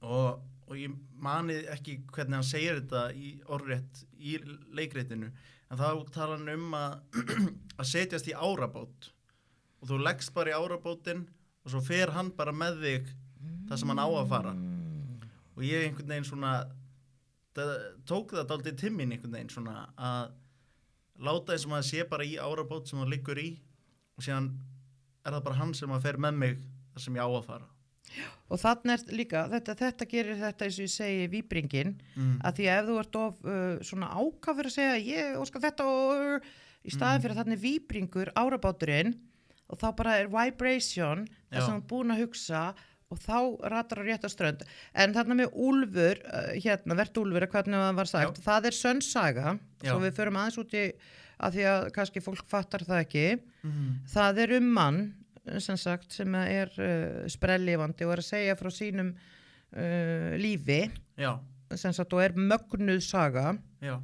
Og ég mani ekki hvernig hann segir þetta í orðrétt í leikritinu, en þá tala hann um að setjast í árabát og þú leggst bara í árabátin og svo fer hann bara með þig það sem hann á að fara. Og ég einhvern veginn svona tók það dálítið til mín einhvern veginn svona að láta eins og maður sé bara í árabát sem það liggur í og síðan er það bara hann sem að fer með mig þar sem ég á að fara. Og þannig er líka, þetta gerir þetta eins og ég segi víbringin, að því að ef þú ert of svona ákafur að segja ég óskar þetta og í staðin fyrir þannig víbringur árabáturinn og þá bara er vibration það sem þú er búin að hugsa og þá ratar á rétta strönd. En þarna með Úlfur, Vertu Úlfur, hvernig það var sagt, það er sönn saga, svo við förum aðeins út í, að því að kannski fólk fattar það ekki. Það er mann, sem sagt, sem er sprelllifandi og er að segja frá sínum lífi, sem sagt, og er mögnuð saga. Já.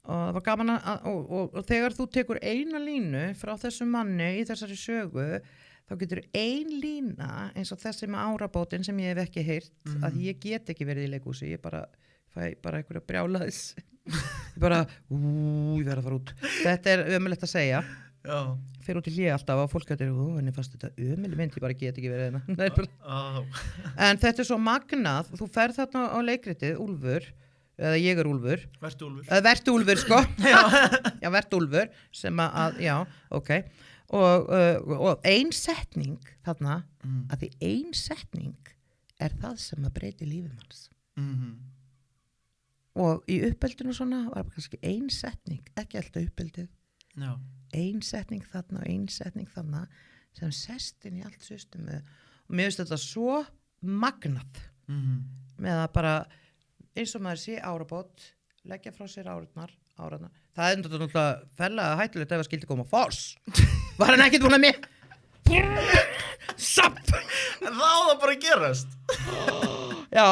Og það var gaman og þegar þú tekur eina línu frá þessum manni í þessari sögu, þá getur ein lína eins og þessi með árabótin sem ég hef ekki heyrt að ég get ekki verið í leikhúsi, ég bara fæ bara einhverja brjálaðis ég bara, ég verð að fara út þetta er ömulegt að segja fer út í hlé alltaf og fólk getur henni fannst þetta ömuleg mynd, ég bara get ekki verið hérna en þetta er svo magnað, þú ferð þarna á leikritið Úlfur, eða ég er Úlfur Vertu Úlfur sko já, Vertu Úlfur sem að, já, ok og ein setning þarna að því ein setning er það sem að breyti lífið manns og í uppeldinu svona var kannski ein setning ekki alltaf uppeldið ein setning þarna og ein setning þarna sem sest inn í allt systemu og mér finnst þetta svo magnað með að bara eins og maður sé árabót leggja frá sér árarnar það er náttúrulega ferlega hættulegt ef það skildi koma Foss var hann ekkert búin að mér sapp En það á það bara að gerast já,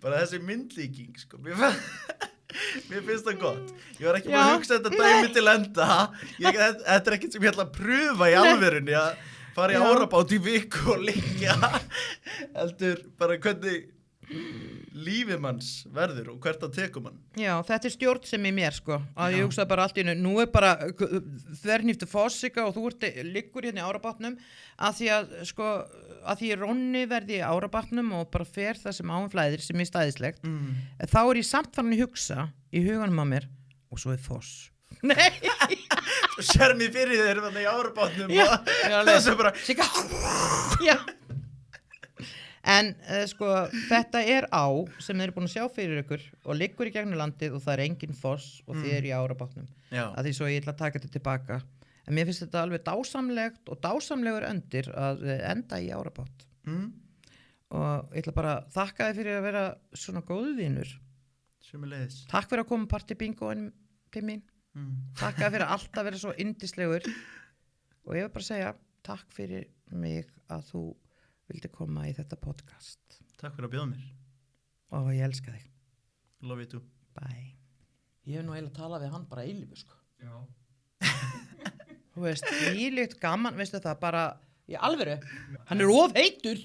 bara þessi myndlíking sko. Mér finnst það gott ég var ekki bara að hugsa þetta dæmi til enda þetta er ekkert sem ég ætla að pröfa í alvörunni að fara í árabát í viku og liggja heldur bara hvernig lífið manns verður og hvert að tekum hann já, þetta er stjórn sem í mér sko að ég hugsa bara allt í einu, nú er bara þvernýftu Fossika og þú liggur hérna í árabátnum að því að sko, að því Ronni verði í árabátnum og bara fer það sem áum flæðir sem er stæðislegt þá er ég samt farin að hugsa í huganum á mér og svo er Foss nei og sér mér fyrir þér þannig í árabátnum og þess að bara Sika já en sko þetta er á sem þeir eru búin að sjá fyrir ykkur og liggur í gegnum landið og það er engin Foss og þið eru í árabátnum að því svo ég ætla að taka þetta tilbaka en mér finnst þetta alveg dásamlegt og dásamlegur öndir að enda í árabát og ég ætla bara að þakka þið fyrir að vera svona góðvinur sömuleiðis takk fyrir að koma party bingoinn til mín takk fyrir alltaf að vera svo yndislegur og ég vil bara segja takk fyrir mig að þú vildi koma í þetta podcast Takk fyrir að bjóða mér og ég elska þig Love you too bye ég hef nú eiginlega talað við hann bara eilífu sko Já. þú veist, nýlíkt gaman veistu það bara í alvöru hann er of heitur